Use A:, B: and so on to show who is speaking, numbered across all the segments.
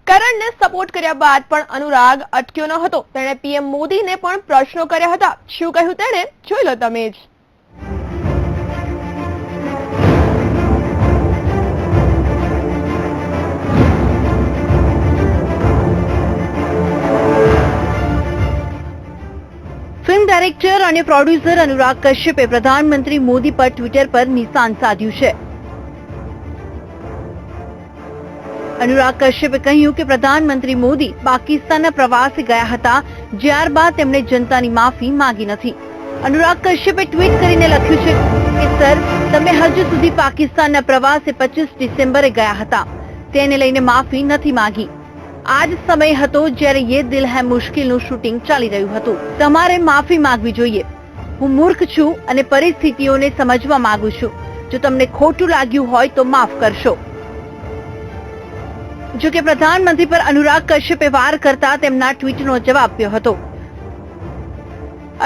A: કરણને support કર્યા બાદ પણ અનુરાગ અટક્યો ન હતો। તેણે પીએમ મોદીને પણ પ્રશ્નો કર્યા હતા। શું કહ્યું તેણે જોઈ લો તમે જ। फिल्म डायरेक्टर और प्रोड्यूसर अनुराग कश्यपे प्रधानमंत्री मोदी पर ट्विटर पर निशान साध्યું છે। अनुराग कश्यपे કહ્યું કે પ્રધાનમંત્રી મોદી પાકિસ્તાનના પ્રવાસે ગયા હતા, જ્યારબાદ તેમણે જનતાની માફી માંગી નથી। अनुराग कश्यपे ટ્વીટ કરીને લખ્યું છે કે સર, તમે હજુ સુધી પાકિસ્તાનના પ્રવાસે 25 ડિસેમ્બરે ગયા હતા, તેને લઈને માફી નથી માંગી। आज समय હતો જ્યારે ये दिल है મુશ્કિલનું શૂટિંગ ચાલી રહ્યું હતું। તમારે માફી માંગવી જોઈએ। હું મૂર્ખ છું અને પરિસ્થિતિઓને સમજવા માંગુ છું। જો તમને ખોટું લાગ્યું હોય તો માફ કરશો। જો કે પ્રધાનમંત્રી પર अनुराग कश्यपे વાર કરતા તેમના ટ્વીટનો જવાબ આપ્યો હતો।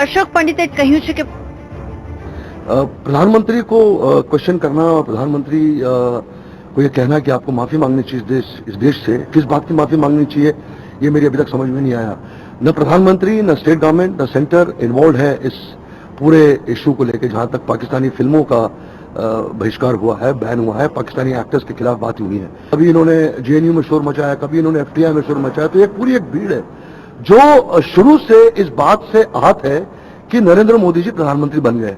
A: अशोक पंडिते કહ્યું છે કે
B: प्रधानमंत्री को क्वेश्चन करना, प्रधानमंत्री को ये कहना कि आपको माफी मांगनी चाहिए इस देश से, किस बात की माफी मांगनी चाहिए, ये मेरी अभी तक समझ में नहीं आया। न प्रधानमंत्री, न स्टेट गवर्नमेंट, न सेंटर इन्वॉल्व है इस पूरे इशू को लेकर। जहां तक पाकिस्तानी फिल्मों का बहिष्कार हुआ है, बैन हुआ है, पाकिस्तानी एक्टर्स के खिलाफ बात हुई है। कभी इन्होंने जेएनयू में शोर मचाया, कभी इन्होंने एफटीआई में शोर मचाया। तो एक पूरी एक भीड़ है जो शुरू से इस बात से आहत है कि नरेंद्र मोदी जी प्रधानमंत्री बन गए।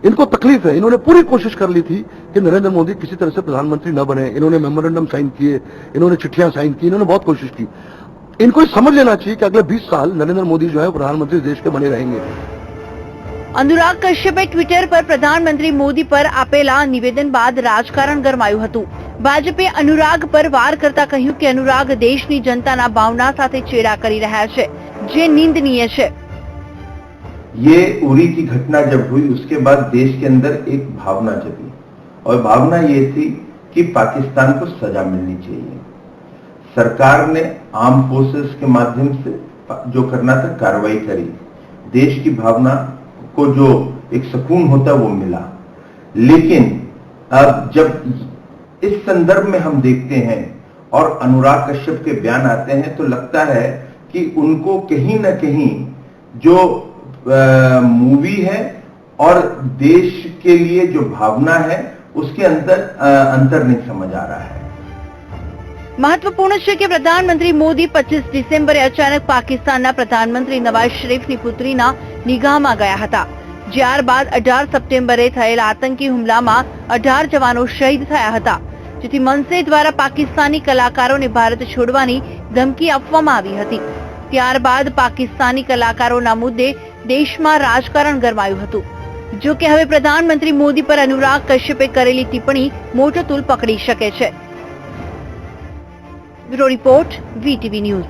B: इनको तकलीफ है। इन्होंने पूरी कोशिश कर ली थी कि नरेंद्र मोदी किसी तरह से प्रधानमंत्री न बने। इन्होंने मेमोरेंडम साइन किए, इन्होंने चिट्ठियां साइन की, इन्होंने बहुत कोशिश की। इनको ये समझ लेना चाहिए कि अगले 20 साल नरेंद्र मोदी जो है प्रधानमंत्री देश के बने रहेंगे।
A: अनुराग कश्यपे ट्विटर पर प्रधानमंत्री मोदी पर આપેલા નિવેદન બાદ રાજકારણ ગરમાયું હતું। ભાજપે अनुराग પર વાર કરતા કહ્યું કે अनुराग દેશની જનતાના ભાવના સાથે ચેડા કરી રહ્યા છે, જે નિંદનીય છે।
C: ये उरी की घटना जब हुई उसके बाद देश के अंदर एक भावना जगी और भावना ये थी कि पाकिस्तान को सजा मिलनी चाहिए। सरकार ने आर्म फोर्सेस के माध्यम से जो करना था कार्रवाई करी। देश की भावना को जो एक सुकून होता वो मिला। लेकिन अब जब इस संदर्भ में हम देखते हैं और अनुराग कश्यप के बयान आते हैं तो लगता है कि उनको कहीं न कहीं जो मूवी है और देश के लिए जो भावना है उसके अंतर नहीं समझ आ रहा है।
A: મહત્વપૂર્ણ છે કે પ્રધાનમંત્રી મોદી 25 ડિસેમ્બરે અચાનક પાકિસ્તાનના પ્રધાનમંત્રી નવાઝ શરીફની પુત્રીના નિગાહમાં ગયા હતા। જ્યારબાદ 18 સપ્ટેમ્બરે થયેલા આતંકી હુમલામાં 18 જવાનો શહીદ થયા હતા, જેથી મનસે દ્વારા પાકિસ્તાની કલાકારોને ભારત છોડવાની ધમકી આપવામાં આવી હતી। ત્યારબાદ પાકિસ્તાની કલાકારોના મુદ્દે દેશમાં રાજકારણ ગરમાયું હતું। જો કે હવે પ્રધાનમંત્રી મોદી પર अनुराग कश्यपे કરેલી ટિપ્પણી મોટો તૂલ પકડી શકે છે। Bureau report, VTV news.